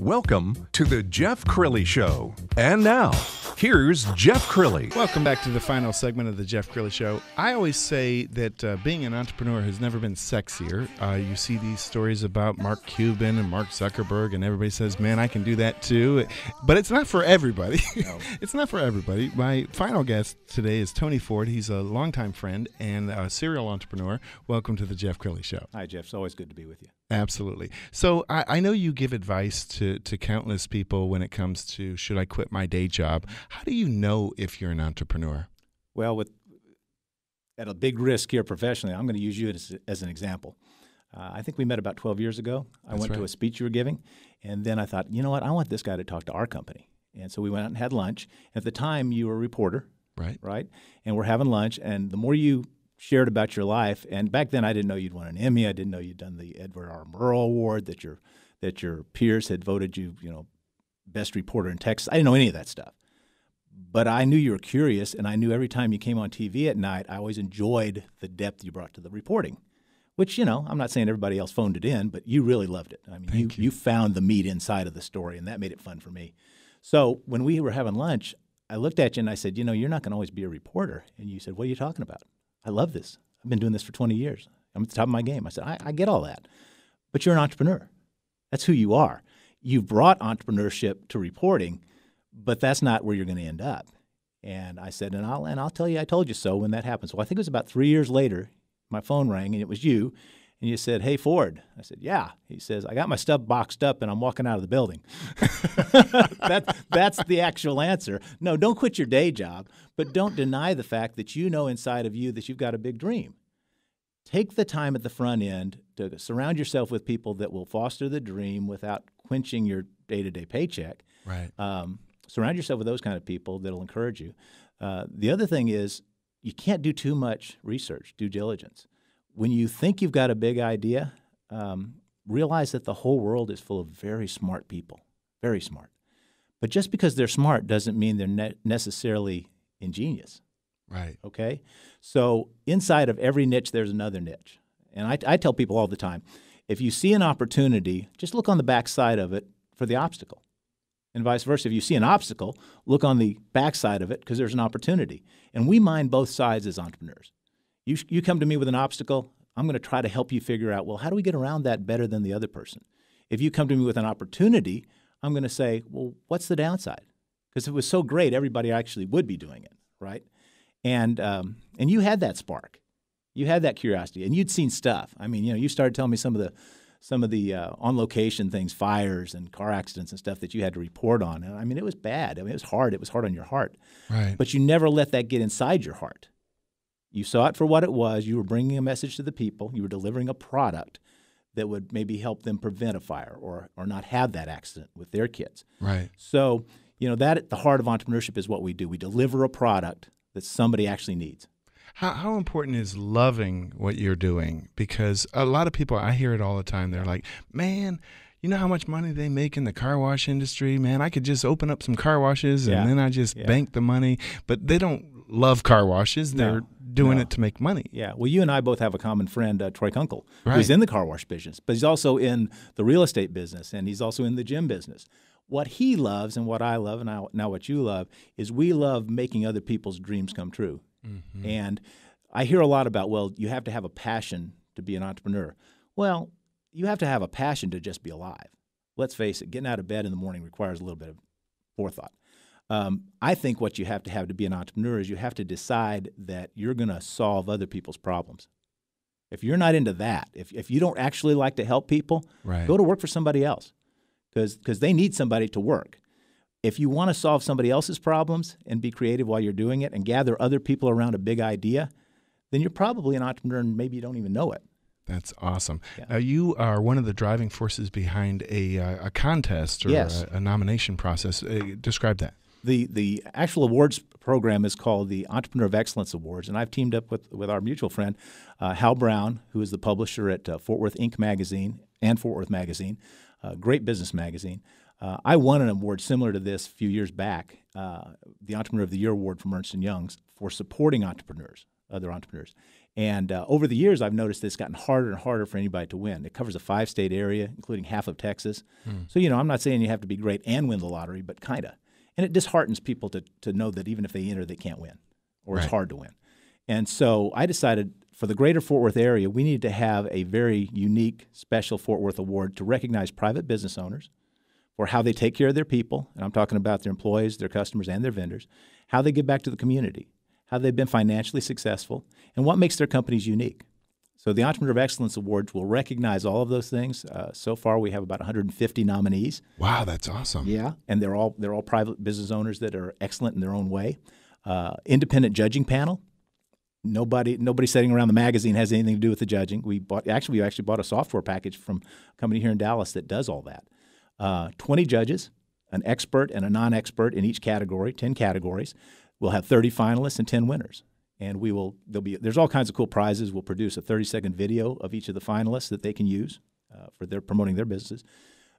Welcome to the Jeff Crilley Show. And now, here's Jeff Crilley. Welcome back to the final segment of the Jeff Crilley Show. I always say that being an entrepreneur has never been sexier. You see these stories about Mark Cuban and Mark Zuckerberg, and everybody says, man, I can do that too. But it's not for everybody. No. It's not for everybody. My final guest today is Tony Ford. He's a longtime friend and a serial entrepreneur. Welcome to the Jeff Crilley Show. Hi, Jeff. It's always good to be with you. Absolutely. So I know you give advice to countless people when it comes to, should I quit my day job? How do you know if you're an entrepreneur? Well, at a big risk here professionally, I'm going to use you as an example. I think we met about 12 years ago. I went to a speech you were giving, and then I thought, you know what, I want this guy to talk to our company. And so we went out and had lunch. At the time, you were a reporter, right? And we're having lunch, and the more you shared about your life, and back then I didn't know you'd won an Emmy. I didn't know you'd done the Edward R. Murrow Award, that your peers had voted you, best reporter in Texas. I didn't know any of that stuff. But I knew you were curious, and I knew every time you came on TV at night, I always enjoyed the depth you brought to the reporting, which, I'm not saying everybody else phoned it in, but you really loved it. I mean, you found the meat inside of the story, and that made it fun for me. So when we were having lunch, I looked at you and I said, you're not going to always be a reporter. And you said, what are you talking about? I love this. I've been doing this for 20 years. I'm at the top of my game. I said, I get all that. But you're an entrepreneur. That's who you are. You've brought entrepreneurship to reporting, but that's not where you're going to end up. And I said, and I'll tell you, I told you so when that happened. So I think it was about 3 years later, my phone rang, and it was you. And you said, hey, Ford. I said, yeah. He says, I got my stuff boxed up, and I'm walking out of the building. That's the actual answer. No, don't quit your day job, but don't deny the fact that you know inside of you that you've got a big dream. Take the time at the front end to surround yourself with people that will foster the dream without quenching your day-to-day paycheck. Right. Surround yourself with those kind of people that will encourage you. The other thing is you can't do too much research, due diligence. When you think you've got a big idea, realize that the whole world is full of very smart people, very smart. But just because they're smart doesn't mean they're necessarily ingenious. Right. Okay? So inside of every niche, there's another niche. And I tell people all the time, if you see an opportunity, just look on the backside of it for the obstacle. And vice versa. If you see an obstacle, look on the backside of it because there's an opportunity. And we mind both sides as entrepreneurs. You come to me with an obstacle, I'm going to try to help you figure out, well, how do we get around that better than the other person? If you come to me with an opportunity, I'm going to say, well, what's the downside? Because if it was so great, everybody actually would be doing it, right? And you had that spark. You had that curiosity, and you'd seen stuff. I mean, you started telling me some of the on-location things, fires and car accidents and stuff that you had to report on. And I mean, it was bad. I mean, it was hard. It was hard on your heart. Right. But you never let that get inside your heart. You saw it for what it was. You were bringing a message to the people. You were delivering a product that would maybe help them prevent a fire or not have that accident with their kids. Right. So, that at the heart of entrepreneurship is what we do. We deliver a product that somebody actually needs. How important is loving what you're doing? Because a lot of people, I hear it all the time. They're like, man, you know how much money they make in the car wash industry? Man, I could just open up some car washes and then I just bank the money. But they don't love car washes. They're doing it to make money. Yeah. Well, you and I both have a common friend, Troy Kunkel, who's in the car wash business, but he's also in the real estate business, and he's also in the gym business. What he loves and what I love, and now what you love, is we love making other people's dreams come true. Mm-hmm. And I hear a lot about, well, you have to have a passion to be an entrepreneur. Well, you have to have a passion to just be alive. Let's face it, getting out of bed in the morning requires a little bit of forethought. I think what you have to be an entrepreneur is you have to decide that you're going to solve other people's problems. If you're not into that, if you don't actually like to help people, go to work for somebody else because they need somebody to work. If you want to solve somebody else's problems and be creative while you're doing it and gather other people around a big idea, then you're probably an entrepreneur and maybe you don't even know it. That's awesome. Yeah. Now, you are one of the driving forces behind a contest or a nomination process. Describe that. The actual awards program is called the Entrepreneur of Excellence Awards, and I've teamed up with our mutual friend, Hal Brown, who is the publisher at Fort Worth Inc. magazine and Fort Worth Magazine, great business magazine. I won an award similar to this a few years back, the Entrepreneur of the Year Award from Ernst & Young's for supporting entrepreneurs, other entrepreneurs. And over the years, I've noticed it's gotten harder and harder for anybody to win. It covers a 5-state area, including half of Texas. So, I'm not saying you have to be great and win the lottery, but kind of. And it disheartens people to know that even if they enter, they can't win, or it's hard to win. And so I decided for the greater Fort Worth area, we needed to have a very unique, special Fort Worth award to recognize private business owners for how they take care of their people, and I'm talking about their employees, their customers, and their vendors, how they give back to the community, how they've been financially successful, and what makes their companies unique. So the Entrepreneur of Excellence Awards will recognize all of those things. So far, we have about 150 nominees. Wow, that's awesome. Yeah, and they're all private business owners that are excellent in their own way. Independent judging panel. Nobody sitting around the magazine has anything to do with the judging. We actually bought a software package from a company here in Dallas that does all that. 20 judges, an expert and a non-expert in each category, 10 categories. We'll have 30 finalists and 10 winners. And there's all kinds of cool prizes. We'll produce a 30-second video of each of the finalists that they can use for their promoting their businesses.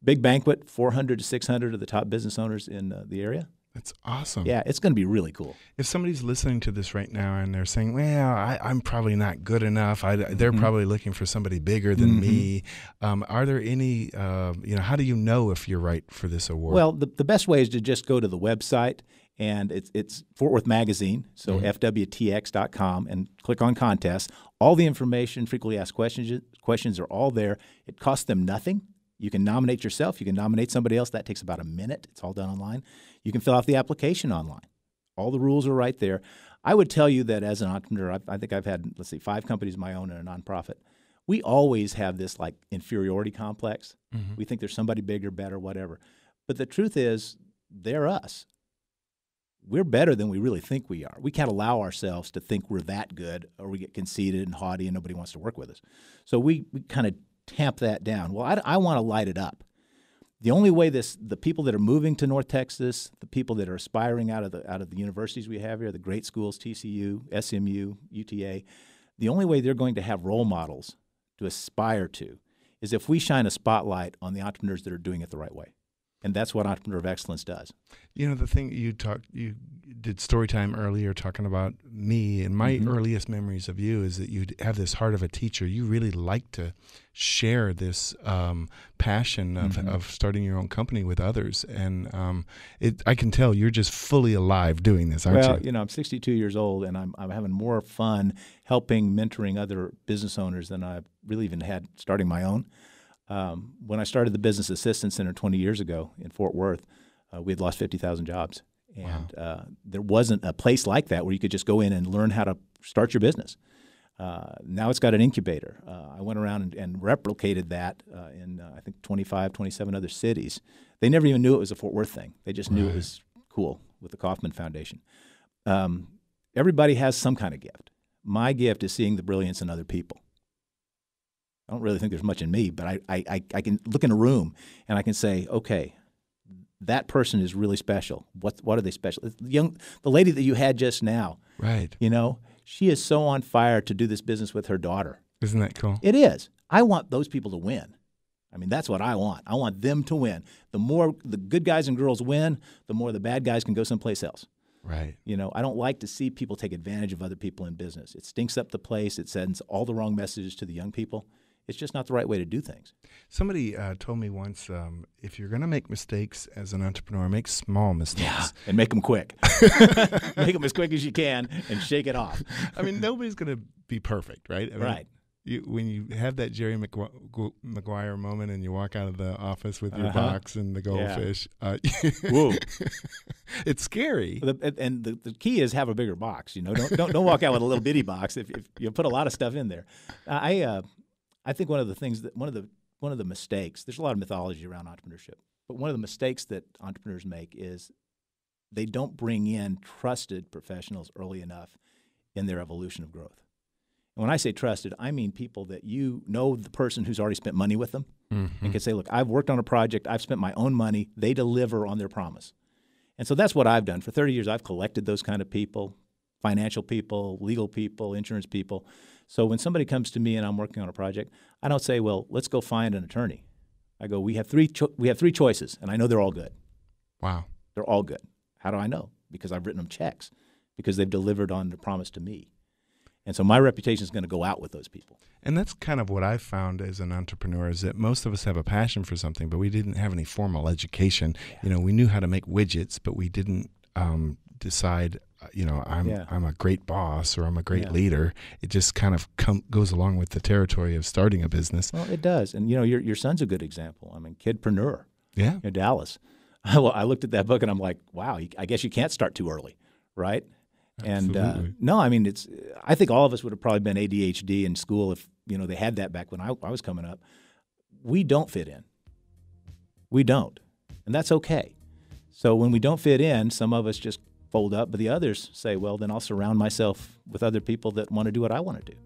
Big banquet, 400 to 600 of the top business owners in the area. That's awesome. Yeah, it's going to be really cool. If somebody's listening to this right now and they're saying, well, I'm probably not good enough. They're probably looking for somebody bigger than me. Are there any, how do you know if you're right for this award? Well, the best way is to just go to the website, and it's Fort Worth Magazine, so fwtx.com, and click on contests. All the information, frequently asked questions are all there. It costs them nothing. You can nominate yourself. You can nominate somebody else. That takes about a minute. It's all done online. You can fill out the application online. All the rules are right there. I would tell you that as an entrepreneur, I think I've had, 5 companies of my own and a nonprofit. We always have this inferiority complex. We think there's somebody bigger, better, whatever. But the truth is, they're us. We're better than we really think we are. We can't allow ourselves to think we're that good, or we get conceited and haughty and nobody wants to work with us. So we kind of tamp that down. Well, I want to light it up. The only way the people that are moving to North Texas, the people that are aspiring out of the universities we have here, the great schools, TCU, SMU, UTA, the only way they're going to have role models to aspire to is if we shine a spotlight on the entrepreneurs that are doing it the right way. And that's what Entrepreneur of Excellence does. The thing you did story time earlier talking about me, and my earliest memories of you is that you have this heart of a teacher. You really like to share this passion of starting your own company with others. And I can tell you're just fully alive doing this, aren't you? Well, I'm 62 years old, and I'm having more fun helping, mentoring other business owners than I've really even had starting my own. When I started the Business Assistance Center 20 years ago in Fort Worth, we had lost 50,000 jobs. And there wasn't a place like that where you could just go in and learn how to start your business. Now it's got an incubator. I went around and replicated that in, I think, 25, 27 other cities. They never even knew it was a Fort Worth thing. They just knew it was cool with the Kauffman Foundation. Everybody has some kind of gift. My gift is seeing the brilliance in other people. I don't really think there's much in me, but I can look in a room and I can say, okay, that person is really special. What are they special? The lady that you had just now, right? She is so on fire to do this business with her daughter. Isn't that cool? It is. I want those people to win. I mean, that's what I want. I want them to win. The more the good guys and girls win, the more the bad guys can go someplace else. Right. I don't like to see people take advantage of other people in business. It stinks up the place. It sends all the wrong messages to the young people. It's just not the right way to do things. Somebody told me once, if you're going to make mistakes as an entrepreneur, make small mistakes. Yeah, and make them quick. Make them as quick as you can and shake it off. I mean, nobody's going to be perfect, right? Right. When you have that Jerry Maguire moment and you walk out of the office with your box and the goldfish, whoa, it's scary. And the key is have a bigger box. Don't walk out with a little bitty box if you put a lot of stuff in there. I think one of the mistakes, there's a lot of mythology around entrepreneurship, but one of the mistakes that entrepreneurs make is they don't bring in trusted professionals early enough in their evolution of growth. And when I say trusted, I mean people that the person who's already spent money with them and can say, look, I've worked on a project, I've spent my own money, they deliver on their promise. And so that's what I've done. For 30 years, I've collected those kind of people, financial people, legal people, insurance people. So when somebody comes to me and I'm working on a project, I don't say, well, let's go find an attorney. I go, we have three choices, and I know they're all good. Wow. They're all good. How do I know? Because I've written them checks, because they've delivered on the promise to me. And so my reputation is going to go out with those people. And that's kind of what I've found as an entrepreneur is that most of us have a passion for something, but we didn't have any formal education. Yeah. We knew how to make widgets, but we didn't decide, I'm a great boss or I'm a great leader. It just kind of goes along with the territory of starting a business. Well, it does. And, your son's a good example. I mean, Kidpreneur. Yeah. Dallas. I looked at that book and I'm like, wow, I guess you can't start too early, right? Absolutely. And no, I mean, I think all of us would have probably been ADHD in school if, they had that back when I was coming up. We don't fit in. We don't. And that's okay. So when we don't fit in, some of us just fold up, but the others say, well, then I'll surround myself with other people that want to do what I want to do.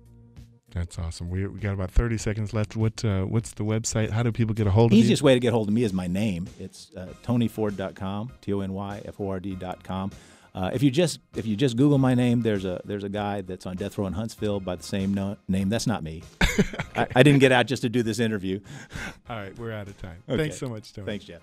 That's awesome. We got about 30 seconds left. What's the website? How do people get a hold of you? Easiest way to get a hold of me is my name. It's tonyford.com, TonyFord.com. If you just Google my name, there's a guy that's on death row in Huntsville by the same name. That's not me. Okay. I didn't get out just to do this interview. All right, we're out of time. Okay. Thanks so much, Tony. Thanks, Jeff.